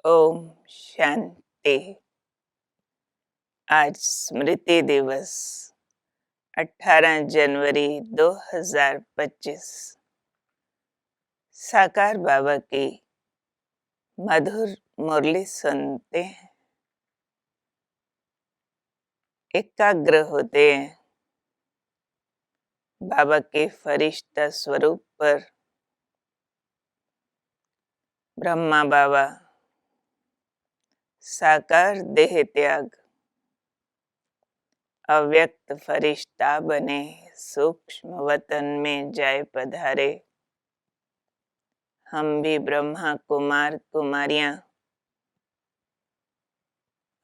ओम शांति। आज स्मृति दिवस 18 जनवरी 2025। साकार बाबा की मधुर मुरली सुनते हैं, एकाग्र होते हैं बाबा के फरिश्ता स्वरूप पर। ब्रह्मा बाबा साकार देह त्याग अव्यक्त फरिश्ता बने, सूक्ष्म वतन में जाए पधारे। हम भी ब्रह्मा कुमार कुमारियां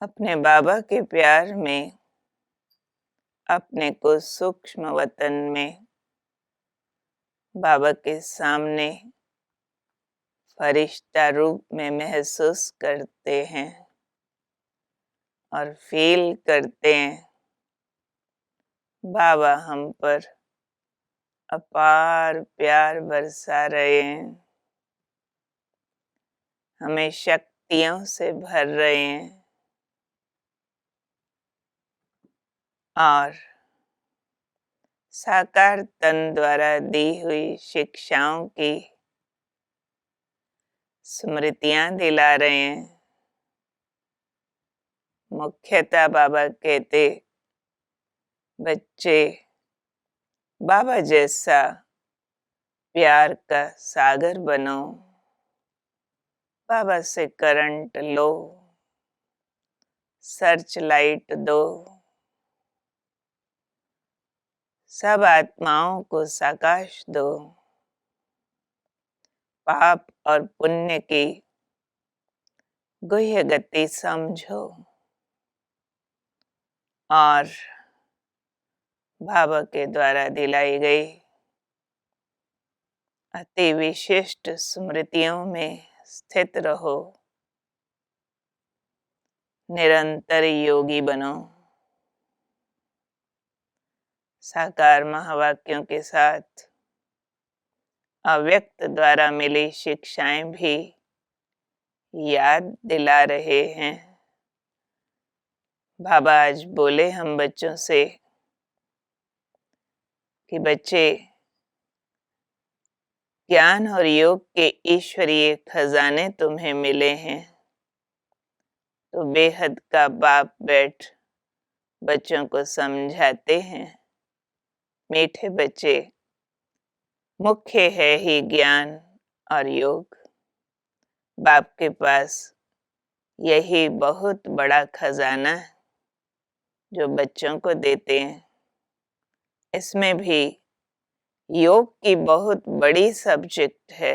अपने बाबा के प्यार में अपने को सूक्ष्म वतन में बाबा के सामने फरिश्ता रूप में महसूस करते हैं और फील करते हैं बाबा हम पर अपार प्यार बरसा रहे हैं, हमें शक्तियों से भर रहे हैं और साकार तन द्वारा दी हुई शिक्षाओं की स्मृतियां दिला रहे हैं। मुख्यतः बाबा कहते, बच्चे बाबा जैसा प्यार का सागर बनो, बाबा से करंट लो, सर्च लाइट दो, सब आत्माओं को साकाश दो, पाप और पुण्य की गुह्य गति समझो और बाबा के द्वारा दिलाई गई अति विशिष्ट स्मृतियों में स्थित रहो, निरंतर योगी बनो। साकार महावाक्यों के साथ अव्यक्त द्वारा मिली शिक्षाएं भी याद दिला रहे हैं। बाबा आज बोले हम बच्चों से कि बच्चे, ज्ञान और योग के ईश्वरीय खजाने तुम्हें मिले हैं, तो बेहद का बाप बैठ बच्चों को समझाते हैं, मीठे बच्चे, मुख्य है ही ज्ञान और योग। बाप के पास यही बहुत बड़ा खजाना है जो बच्चों को देते हैं। इसमें भी योग की बहुत बड़ी सब्जेक्ट है।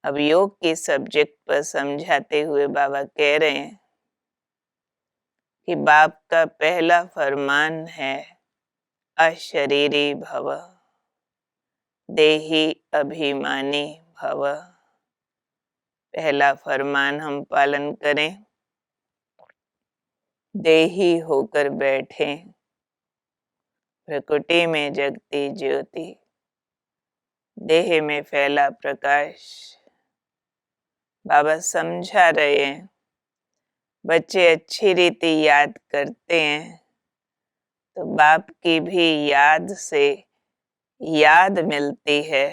अब योग के सब्जेक्ट पर समझाते हुए बाबा कह रहे हैं कि बाप का पहला फरमान है अशरीरी भव, देही अभिमानी भव। पहला फरमान हम पालन करें, देही होकर बैठे, प्रकृति में जगती ज्योति, देह में फैला प्रकाश। बाबा समझा रहे हैं, बच्चे अच्छी रीति याद करते हैं तो बाप की भी याद से याद मिलती है।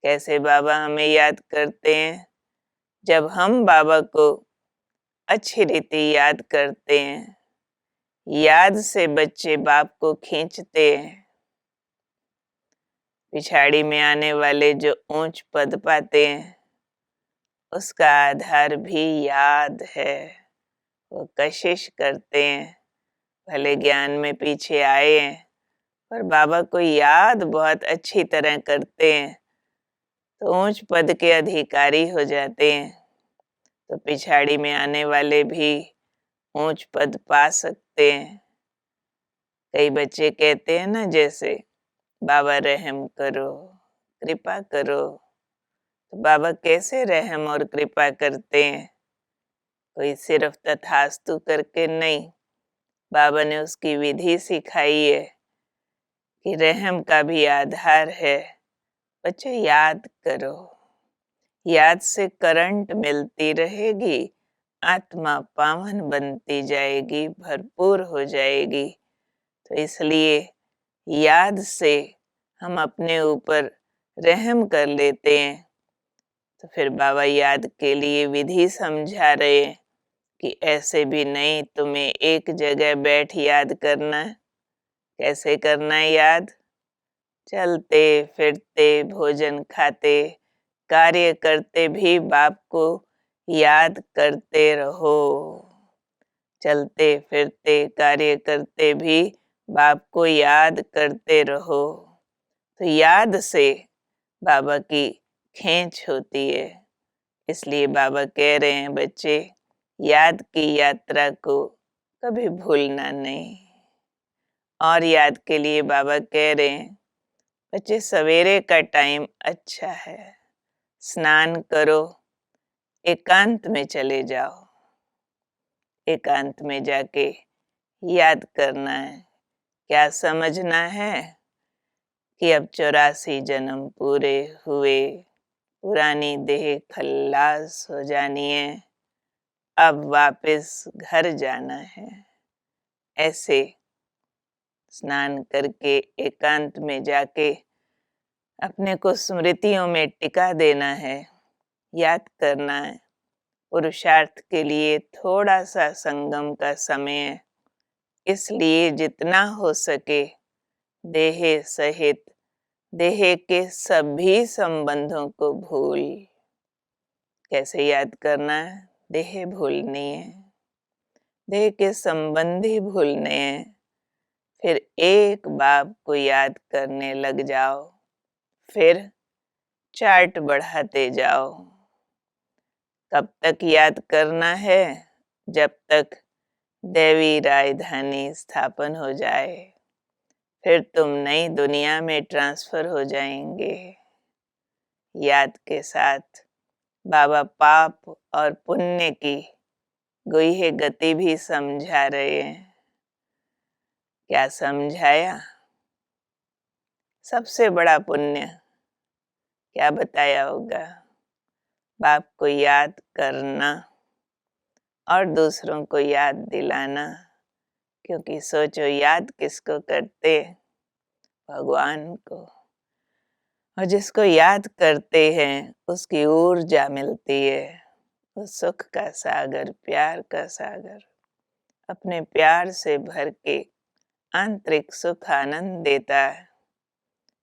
कैसे बाबा हमें याद करते हैं? जब हम बाबा को अच्छी रीति याद करते हैं, याद से बच्चे बाप को खींचते हैं। पिछाड़ी में आने वाले जो ऊंच पद पाते हैं, उसका आधार भी याद है। वो कशिश करते हैं, भले ज्ञान में पीछे आए हैं पर बाबा को याद बहुत अच्छी तरह करते हैं तो ऊंच पद के अधिकारी हो जाते हैं। तो पिछाड़ी में आने वाले भी ऊंच पद पा सकते हैं। कई बच्चे कहते हैं ना, जैसे बाबा रहम करो, कृपा करो। तो बाबा कैसे रहम और कृपा करते हैं? कोई सिर्फ तथास्तु करके नहीं, बाबा ने उसकी विधि सिखाई है कि रहम का भी आधार है। बच्चे याद करो, याद से करंट मिलती रहेगी, आत्मा पावन बनती जाएगी, भरपूर हो जाएगी। तो इसलिए याद से हम अपने ऊपर रहम कर लेते हैं। तो फिर बाबा याद के लिए विधि समझा रहे हैं कि ऐसे भी नहीं, तुम्हें एक जगह बैठ याद करना है। कैसे करना है याद? चलते फिरते, भोजन खाते, कार्य करते भी बाप को याद करते रहो। चलते फिरते, कार्य करते भी बाप को याद करते रहो। तो याद से बाबा की खींच होती है। इसलिए बाबा कह रहे हैं, बच्चे याद की यात्रा को कभी भूलना नहीं। और याद के लिए बाबा कह रहे हैं, बच्चे सवेरे का टाइम अच्छा है, स्नान करो, एकांत में चले जाओ। एकांत में जाके याद करना है। क्या समझना है कि अब 84 जन्म पूरे हुए, पुरानी देह खल्लास हो जानी है, अब वापस घर जाना है। ऐसे स्नान करके एकांत में जाके अपने को स्मृतियों में टिका देना है, याद करना है। पुरुषार्थ के लिए थोड़ा सा संगम का समय है, इसलिए जितना हो सके देह सहित देह के सभी संबंधों को भूल। कैसे याद करना है? देह भूलनी है, देह के संबंधी भूलने हैं। फिर एक बाप को याद करने लग जाओ, फिर चार्ट बढ़ाते जाओ। कब तक याद करना है? जब तक देवी राजधानी स्थापन हो जाए, फिर तुम नई दुनिया में ट्रांसफर हो जाएंगे। याद के साथ बाबा पाप और पुण्य की गुह्य गति भी समझा रहे हैं। क्या समझाया? सबसे बड़ा पुण्य क्या बताया होगा? बाप को याद करना और दूसरों को याद दिलाना। क्योंकि सोचो, याद किसको करते? भगवान को। और जिसको याद करते हैं उसकी ऊर्जा मिलती है, वो सुख का सागर, प्यार का सागर, अपने प्यार से भर के आंतरिक सुख आनंद देता है,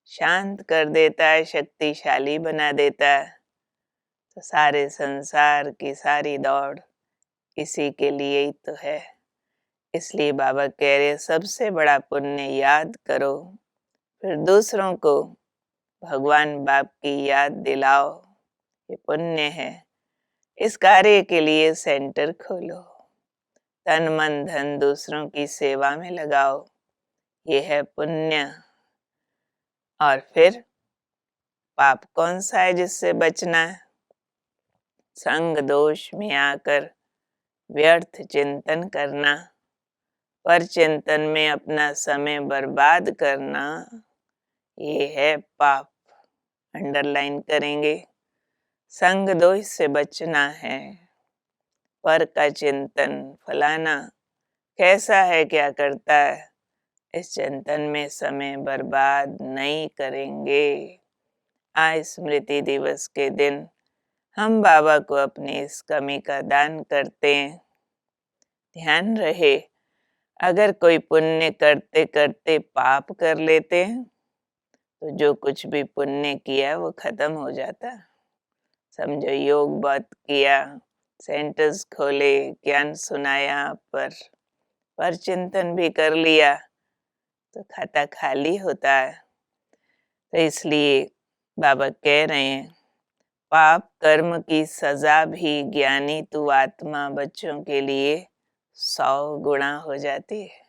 शांत कर देता है, शक्तिशाली बना देता है। तो सारे संसार की सारी दौड़ इसी के लिए ही तो है। इसलिए बाबा कह रहे, सबसे बड़ा पुण्य याद करो, फिर दूसरों को भगवान बाप की याद दिलाओ। ये पुण्य है। इस कार्य के लिए सेंटर खोलो, तन मन धन दूसरों की सेवा में लगाओ, ये है पुण्य। और फिर पाप कौन सा है जिससे बचना है? संग दोष में आकर व्यर्थ चिंतन करना, पर चिंतन में अपना समय बर्बाद करना, ये है पाप। अंडरलाइन करेंगे, संग दोष से बचना है। पर का चिंतन, फलाना कैसा है, क्या करता है, इस चिंतन में समय बर्बाद नहीं करेंगे। आज स्मृति दिवस के दिन हम बाबा को अपनी इस कमी का दान करते हैं। ध्यान रहे, अगर कोई पुण्य करते करते पाप कर लेते हैं तो जो कुछ भी पुण्य किया वो खत्म हो जाता। समझो, योग बात किया, सेंटर्स खोले, ज्ञान सुनाया, पर चिंतन भी कर लिया तो खाता खाली होता है। तो इसलिए बाबा कह रहे हैं, पाप कर्म की सजा भी ज्ञानी तू आत्मा बच्चों के लिए 100 गुना हो जाती है।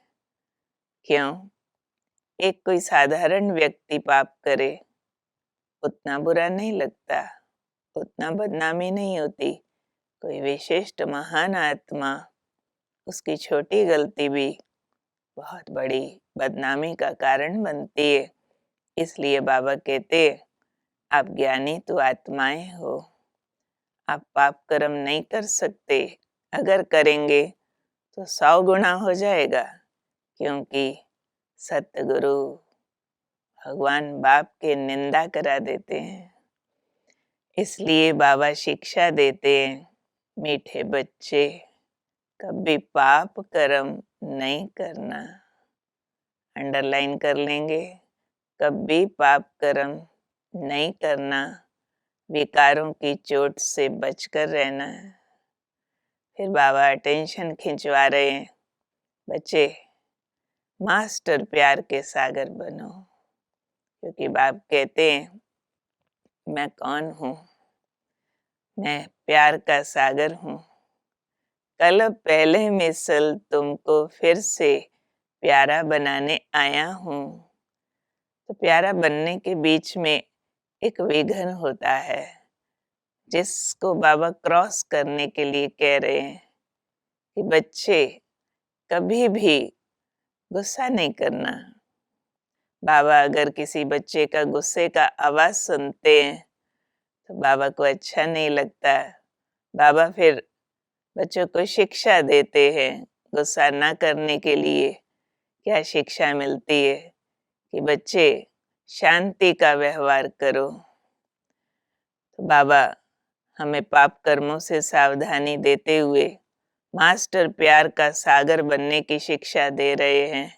क्यों? एक कोई साधारण व्यक्ति पाप करे, उतना बुरा नहीं लगता, उतना बदनामी नहीं होती। कोई विशिष्ट महान आत्मा, उसकी छोटी गलती भी बहुत बड़ी बदनामी का कारण बनती है। इसलिए बाबा कहते, आप ज्ञानी तो आत्माएं हो, आप पाप कर्म नहीं कर सकते, अगर करेंगे तो 100 गुना हो जाएगा, क्योंकि सतगुरु भगवान बाप के निंदा करा देते हैं। इसलिए बाबा शिक्षा देते हैं, मीठे बच्चे कभी पाप कर्म नहीं करना। अंडरलाइन कर लेंगे, कभी पाप कर्म नहीं करना, विकारों की चोट से बचकर रहना है। फिर बाबा अटेंशन खिंचवा रहे हैं, बच्चे मास्टर प्यार के सागर बनो, क्योंकि बाप कहते हैं मैं कौन हूँ, मैं प्यार का सागर हूँ। कल पहले मिसल तुमको फिर से प्यारा बनाने आया हूँ। तो प्यारा बनने के बीच में एक विघ्न होता है, जिसको बाबा क्रॉस करने के लिए कह रहे हैं कि बच्चे कभी भी गुस्सा नहीं करना। बाबा अगर किसी बच्चे का गुस्से का आवाज सुनते हैं तो बाबा को अच्छा नहीं लगता। बाबा फिर बच्चों को शिक्षा देते हैं गुस्सा ना करने के लिए। क्या शिक्षा मिलती है कि बच्चे शांति का व्यवहार करो। तो बाबा हमें पाप कर्मों से सावधानी देते हुए मास्टर प्यार का सागर बनने की शिक्षा दे रहे हैं।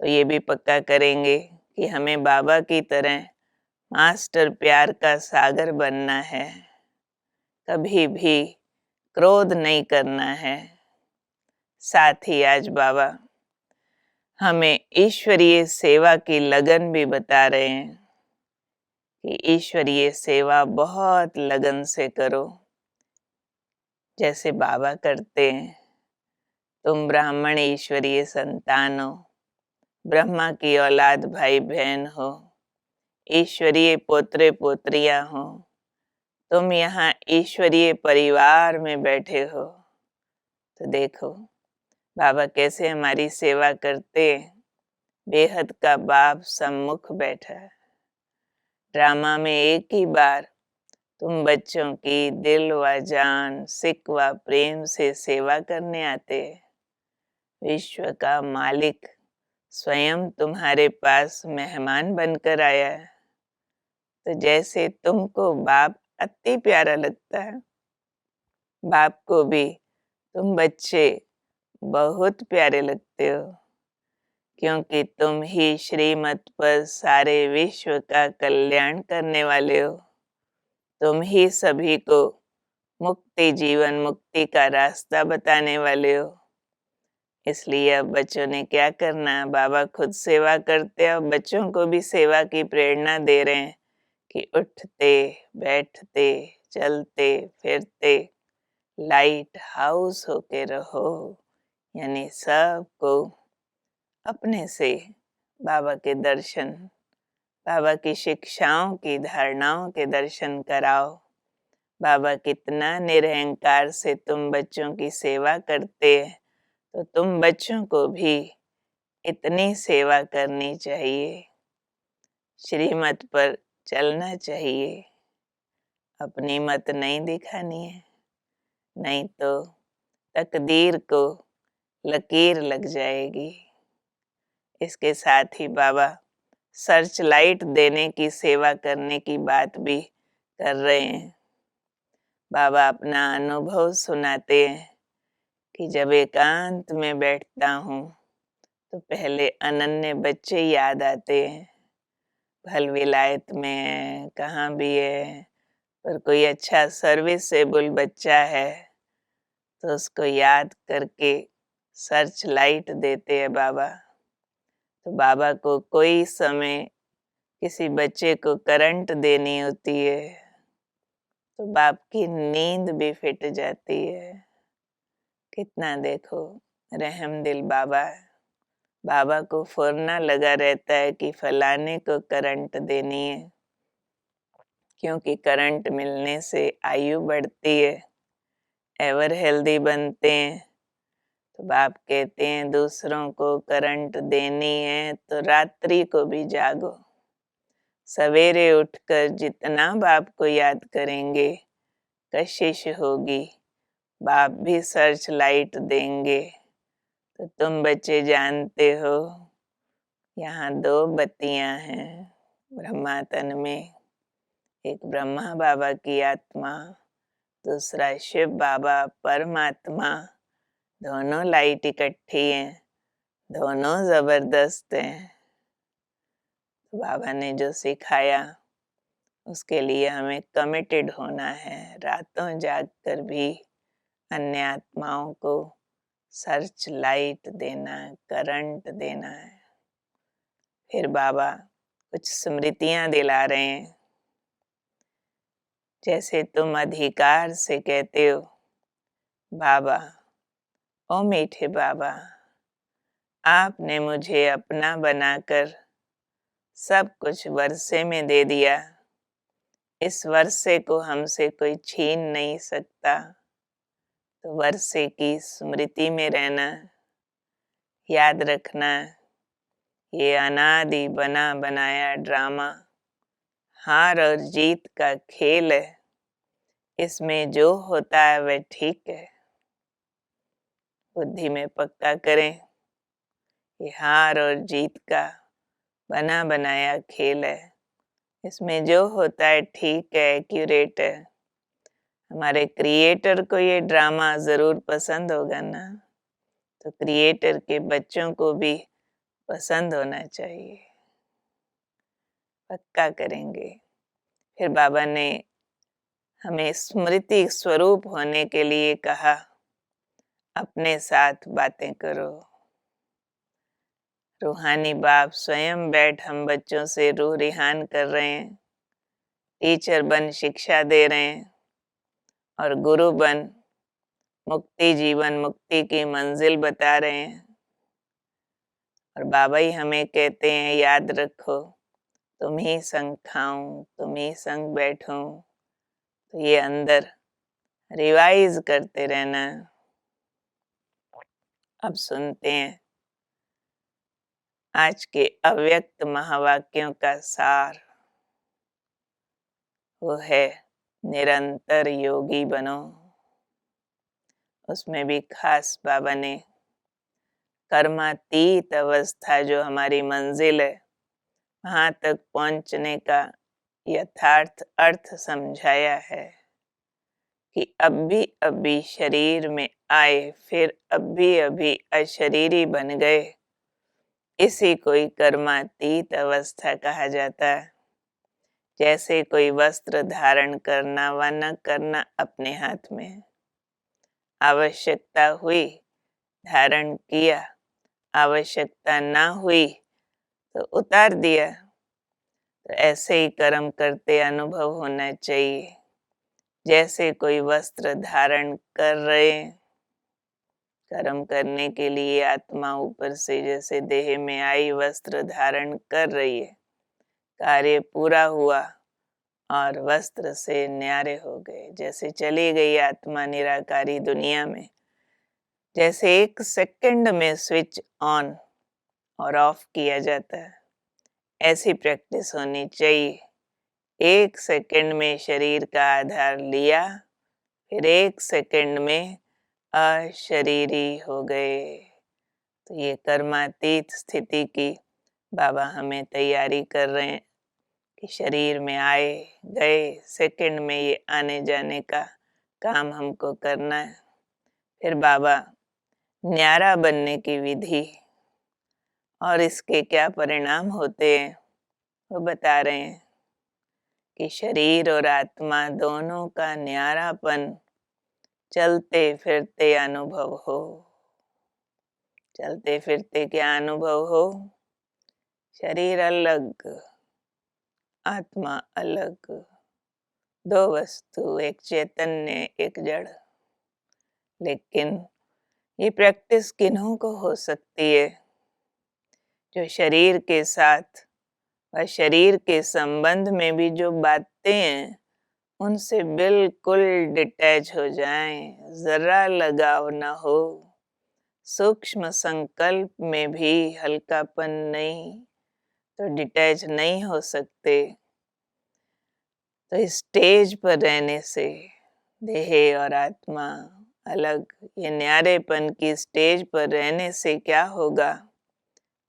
तो ये भी पक्का करेंगे कि हमें बाबा की तरह मास्टर प्यार का सागर बनना है, कभी भी क्रोध नहीं करना है। साथ ही आज बाबा हमें ईश्वरीय सेवा की लगन भी बता रहे हैं कि ईश्वरीय सेवा बहुत लगन से करो, जैसे बाबा करते हैं। तुम ब्राह्मण ईश्वरीय संतान हो, ब्रह्मा की औलाद भाई बहन हो, ईश्वरीय पोत्रे पोत्रियां हो, तुम यहाँ ईश्वरीय परिवार में बैठे हो। तो देखो बाबा कैसे हमारी सेवा करते हैं। बेहद का बाप सम्मुख बैठा है। ड्रामा में एक ही बार तुम बच्चों की दिल व जान सिक व प्रेम से सेवा करने आते। विश्व का मालिक स्वयं तुम्हारे पास मेहमान बनकर आया है। तो जैसे तुमको बाप अति प्यारा लगता है, बाप को भी तुम बच्चे बहुत प्यारे लगते हो, क्योंकि तुम ही श्रीमत पर सारे विश्व का कल्याण करने वाले हो। तुम ही सभी को मुक्ति जीवन मुक्ति का रास्ता बताने वाले हो। इसलिए अब बच्चों ने क्या करना, बाबा खुद सेवा करते हैं और बच्चों को भी सेवा की प्रेरणा दे रहे हैं कि उठते बैठते चलते फिरते लाइट हाउस होके रहो। यानी सबको अपने से बाबा के दर्शन, बाबा की शिक्षाओं की धारणाओं के दर्शन कराओ। बाबा कितना निरहंकार से तुम बच्चों की सेवा करते हैं, तो तुम बच्चों को भी इतनी सेवा करनी चाहिए, श्रीमत पर चलना चाहिए। अपनी मत नहीं दिखानी है, नहीं तो तकदीर को लकीर लग जाएगी। इसके साथ ही बाबा सर्च लाइट देने की सेवा करने की बात भी कर रहे हैं। बाबा अपना अनुभव सुनाते हैं कि जब एकांत में बैठता हूँ तो पहले अनन्य बच्चे याद आते हैं। भल विलायत में है, कहाँ भी है, पर कोई अच्छा सर्विसेबल बच्चा है तो उसको याद करके सर्च लाइट देते हैं बाबा। तो बाबा को कोई समय किसी बच्चे को करंट देनी होती है तो बाप की नींद भी फिट जाती है। कितना देखो रहम दिल बाबा है। बाबा को फुरना लगा रहता है कि फलाने को करंट देनी है, क्योंकि करंट मिलने से आयु बढ़ती है, एवर हेल्दी बनते हैं। तो बाप कहते हैं दूसरों को करंट देनी है तो रात्रि को भी जागो। सवेरे उठकर जितना बाप को याद करेंगे कशिश होगी, बाप भी सर्च लाइट देंगे। तो तुम बच्चे जानते हो, यहाँ 2 बत्तियां हैं ब्रह्मा तन में, एक ब्रह्मा बाबा की आत्मा, दूसरा शिव बाबा परमात्मा। दोनों लाइट इकट्ठी हैं, दोनों जबरदस्त हैं। तो बाबा ने जो सिखाया उसके लिए हमें कमिटेड होना है, रातों जाग कर भी अन्य आत्माओं को सर्च लाइट देना, करंट देना है। फिर बाबा कुछ स्मृतियां दिला रहे हैं, जैसे तुम अधिकार से कहते हो, बाबा, ओ मीठे बाबा, आपने मुझे अपना बनाकर सब कुछ वर्षे में दे दिया, इस वर्षे को हमसे कोई छीन नहीं सकता। तो वर्षे की स्मृति में रहना, याद रखना, ये अनादि बना बनाया ड्रामा हार और जीत का खेल है। इसमें जो होता है वह ठीक है। बुद्धि में पक्का करें, ये हार और जीत का बना बनाया खेल है। इसमें जो होता है ठीक है, एक्यूरेट है। हमारे क्रिएटर को ये ड्रामा जरूर पसंद होगा ना, तो क्रिएटर के बच्चों को भी पसंद होना चाहिए। पक्का करेंगे। फिर बाबा ने हमें स्मृति स्वरूप होने के लिए कहा, अपने साथ बातें करो। रूहानी बाप स्वयं बैठ हम बच्चों से रूह रिहान कर रहे हैं, टीचर बन शिक्षा दे रहे हैं और गुरु बन मुक्ति जीवन मुक्ति की मंजिल बता रहे हैं। और बाबा ही हमें कहते हैं, याद रखो, तुम ही संग खाऊं, तुम ही संग बैठूं। तो ये अंदर रिवाइज करते रहना। अब सुनते हैं आज के अव्यक्त महावाक्यों का सार। वो है, निरंतर योगी बनो। उसमें भी खास बाबा ने कर्मातीत अवस्था जो हमारी मंजिल है, वहां तक पहुंचने का यथार्थ अर्थ समझाया है कि अभी शरीर में आए, फिर अभी अशरीरी बन गए। इसी कोई कर्मातीत अवस्था कहा जाता है। जैसे कोई वस्त्र धारण करना व न करना अपने हाथ में है। आवश्यकता हुई, धारण किया, आवश्यकता ना हुई तो उतार दिया। तो ऐसे ही कर्म करते अनुभव होना चाहिए। जैसे कोई वस्त्र धारण कर रहे हैं, कर्म करने के लिए आत्मा ऊपर से जैसे देह में आई वस्त्र धारण कर रही है, कार्य पूरा हुआ और वस्त्र से न्यारे हो गए। जैसे चली गई आत्मा निराकारी दुनिया में, जैसे 1 सेकंड में स्विच ऑन और ऑफ किया जाता है, ऐसी प्रैक्टिस होनी चाहिए। 1 सेकंड में शरीर का आधार लिया, फिर 1 सेकंड में अशरीरी हो गए। तो ये कर्मातीत स्थिति की बाबा हमें तैयारी कर रहे हैं कि शरीर में आए गए सेकंड में ये आने जाने का काम हमको करना है। फिर बाबा न्यारा बनने की विधि और इसके क्या परिणाम होते हैं वो बता रहे हैं कि शरीर और आत्मा दोनों का न्यारापन चलते फिरते अनुभव हो। चलते फिरते क्या अनुभव हो? शरीर अलग, आत्मा अलग, 2 वस्तु, एक चैतन्य एक जड़। लेकिन ये प्रैक्टिस किन्हों को हो सकती है? जो शरीर के साथ व शरीर के संबंध में भी जो बातें हैं उनसे बिल्कुल डिटैच हो जाएं, जरा लगाव न हो। सूक्ष्म संकल्प में भी हल्कापन नहीं, तो डिटैच नहीं हो सकते। तो स्टेज पर रहने से देह और आत्मा अलग, ये न्यारेपन की स्टेज पर रहने से क्या होगा,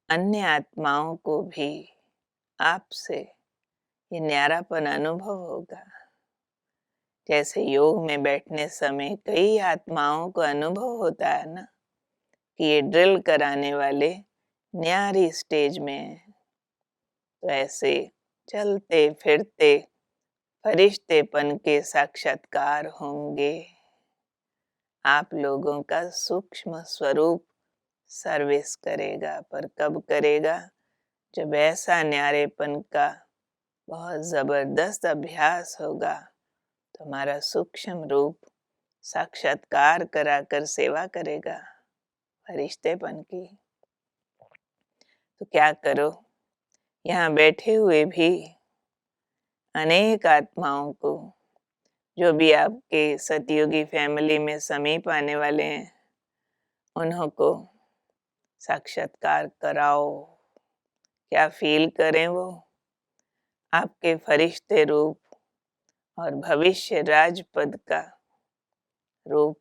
अन्य आत्माओं को भी आपसे ये न्यारापन अनुभव होगा। जैसे योग में बैठने समय कई आत्माओं को अनुभव होता है ना कि ये ड्रिल कराने वाले न्यारी स्टेज में हैं, तो ऐसे चलते फिरते फरिश्तेपन के साक्षात्कार होंगे। आप लोगों का सूक्ष्म स्वरूप सर्विस करेगा, पर कब करेगा, जब ऐसा न्यारेपन का बहुत जबरदस्त अभ्यास होगा तो हमारा सूक्ष्म रूप साक्षात्कार कराकर सेवा करेगा फरिश्तेपन की। तो क्या करो, यहाँ बैठे हुए भी अनेक आत्माओं को, जो भी आपके सतयुगी फैमिली में समीप आने वाले हैं, उन्हों को साक्षात्कार कराओ। क्या फील करें वो, आपके फरिश्ते रूप और भविष्य राजपद का रूप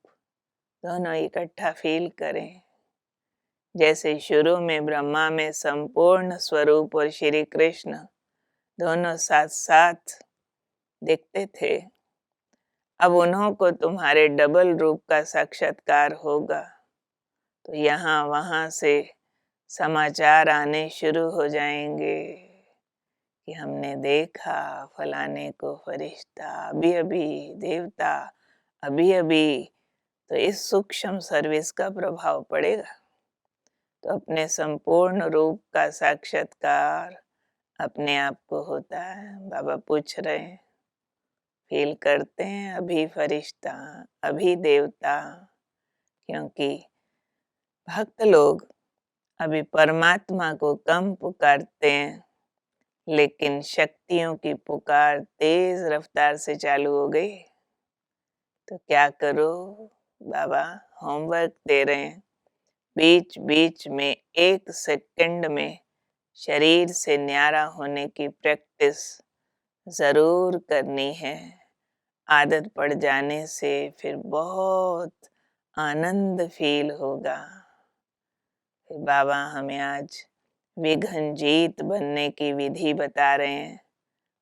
दोनों इकट्ठा फील करें। जैसे शुरू में ब्रह्मा में संपूर्ण स्वरूप और श्री कृष्ण दोनों साथ साथ दिखते थे, अब उन्हों को तुम्हारे डबल रूप का साक्षात्कार होगा, तो यहाँ वहाँ से समाचार आने शुरू हो जाएंगे कि हमने देखा फलाने को फरिश्ता, अभी अभी देवता, अभी अभी। तो इस सूक्ष्म सर्विस का प्रभाव पड़ेगा। तो अपने संपूर्ण रूप का साक्षात्कार अपने आप को होता है। बाबा पूछ रहे हैं, फील करते हैं अभी फरिश्ता, अभी देवता, क्योंकि भक्त लोग अभी परमात्मा को कम पुकारते हैं, लेकिन शक्तियों की पुकार तेज रफ्तार से चालू हो गई। तो क्या करो, बाबा होमवर्क दे रहे हैं, बीच बीच में 1 सेकंड में शरीर से न्यारा होने की प्रैक्टिस जरूर करनी है। आदत पड़ जाने से फिर बहुत आनंद फील होगा। फिर बाबा हमें आज विघ्न जीत बनने की विधि बता रहे हैं,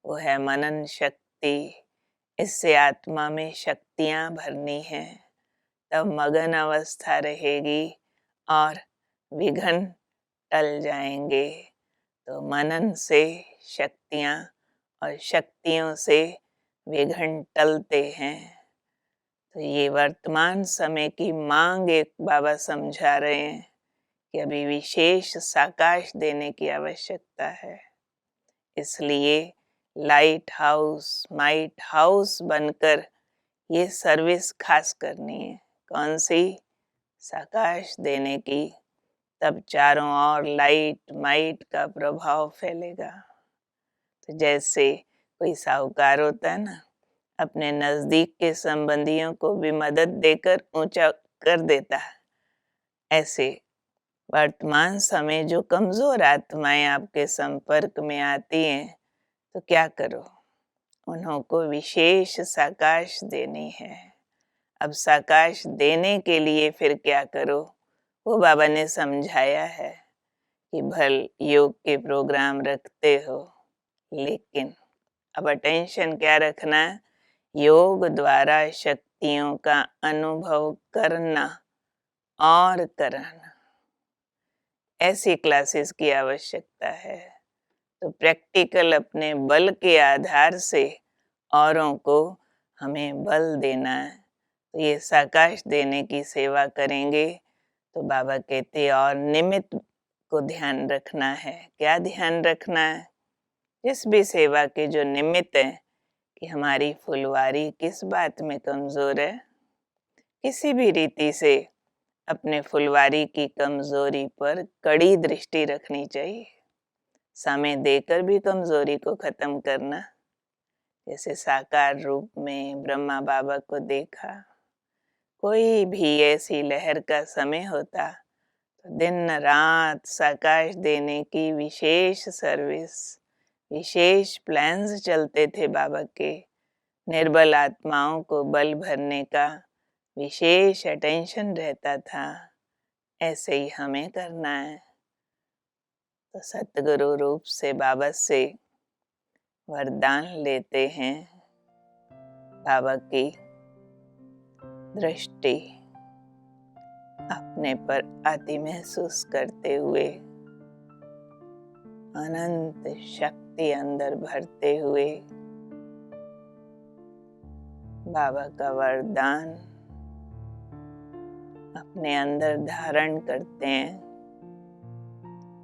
वो है मनन शक्ति। इससे आत्मा में शक्तियां भरनी है, तब मगन अवस्था रहेगी और विघ्न टल जाएंगे। तो मनन से शक्तियां और शक्तियों से विघ्न टलते हैं। तो ये वर्तमान समय की मांग एक बाबा समझा रहे हैं कि अभी विशेष साकाश देने की आवश्यकता है। इसलिए लाइट हाउस, माइट हाउस बनकर ये सर्विस खास करनी है। कौन सी? साकाश देने की। तब चारों ओर लाइट माइट का प्रभाव फैलेगा। तो जैसे कोई साहूकार होता है ना, अपने नजदीक के संबंधियों को भी मदद देकर ऊंचा कर देता है, ऐसे वर्तमान समय जो कमजोर आत्माएं आपके संपर्क में आती हैं, तो क्या करो, उन्हों को विशेष साकाश देनी है। अब साकाश देने के लिए फिर क्या करो, वो बाबा ने समझाया है कि भल योग के प्रोग्राम रखते हो, लेकिन अब अटेंशन क्या रखना है, योग द्वारा शक्तियों का अनुभव करना और कराना, ऐसी क्लासेस की आवश्यकता है। तो प्रैक्टिकल अपने बल के आधार से औरों को हमें बल देना है। तो ये साकाश देने की सेवा करेंगे तो बाबा कहते और निमित्त को ध्यान रखना है। क्या ध्यान रखना है? जिस भी सेवा के जो निमित्त है कि हमारी फुलवारी किस बात में कमजोर है, किसी भी रीति से अपने फुलवारी की कमजोरी पर कड़ी दृष्टि रखनी चाहिए। समय देकर भी कमजोरी को खत्म करना। जैसे साकार रूप में ब्रह्मा बाबा को देखा, कोई भी ऐसी लहर का समय होता तो दिन रात साकाश देने की विशेष सर्विस, विशेष प्लान्स चलते थे बाबा के। निर्बल आत्माओं को बल भरने का विशेष अटेंशन रहता था, ऐसे ही हमें करना है। तो सतगुरु रूप से बाबा से वरदान लेते हैं। बाबा की दृष्टि अपने पर आती महसूस करते हुए, अनंत शक्ति अंदर भरते हुए बाबा का वरदान अपने अंदर धारण करते हैं।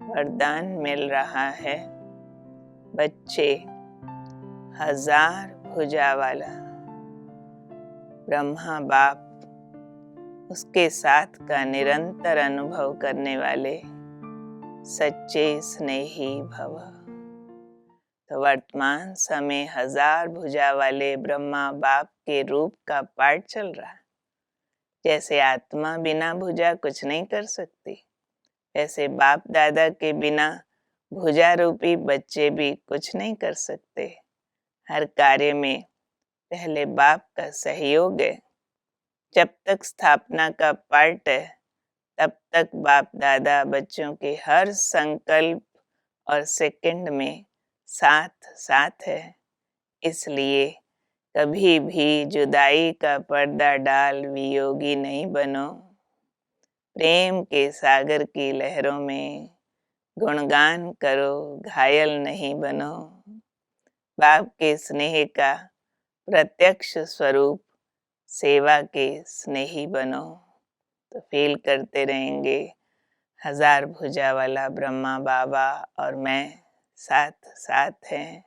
वरदान मिल रहा है, बच्चे 1000 भुजा वाला ब्रह्मा बाप, उसके साथ का निरंतर अनुभव करने वाले सच्चे स्नेही भव। तो वर्तमान समय 1000 भुजा वाले ब्रह्मा बाप के रूप का पाठ चल रहा है। जैसे आत्मा बिना भुजा कुछ नहीं कर सकती, ऐसे बाप दादा के बिना भुजा रूपी बच्चे भी कुछ नहीं कर सकते। हर कार्य में पहले बाप का सहयोग है। जब तक स्थापना का पाठ है, तब तक बाप दादा बच्चों के हर संकल्प और सेकंड में साथ साथ है। इसलिए कभी भी जुदाई का पर्दा डाल वियोगी नहीं बनो। प्रेम के सागर की लहरों में गुणगान करो, घायल नहीं बनो। बाप के स्नेह का प्रत्यक्ष स्वरूप सेवा के स्नेही बनो। तो फील करते रहेंगे 1000 भुजा वाला ब्रह्मा बाबा और मैं साथ साथ हैं,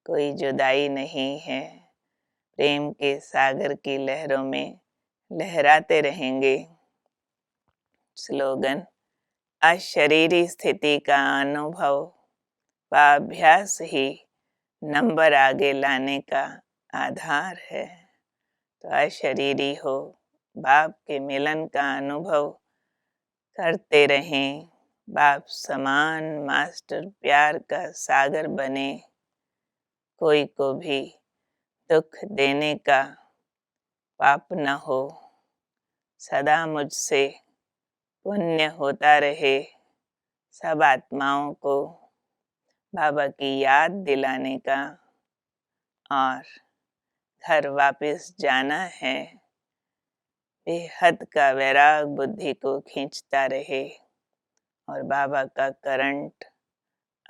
कोई जुदाई नहीं है। प्रेम के सागर की लहरों में लहराते रहेंगे। स्लोगन: अशरीरी स्थिति का अनुभव व अभ्यास ही नंबर आगे लाने का आधार है। तो अशरीरी हो, बाप के मिलन का अनुभव करते रहें। बाप समान मास्टर प्यार का सागर बने। कोई को भी दुख देने का पाप न हो। सदा मुझसे पुण्य होता रहे। सब आत्माओं को बाबा की याद दिलाने का और घर वापस जाना है। बेहद का वैराग बुद्धि को खींचता रहे और बाबा का करंट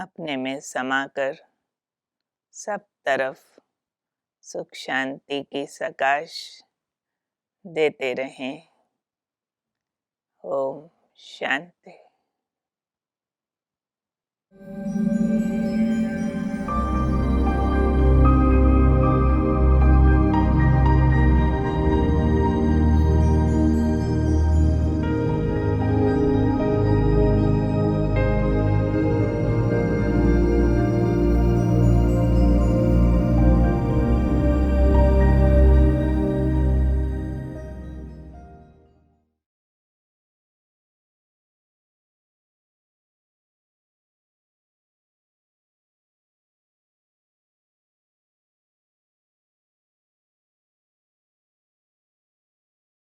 अपने में समाकर सब तरफ सुख शांति की प्रकाश देते रहें। ओम शांति।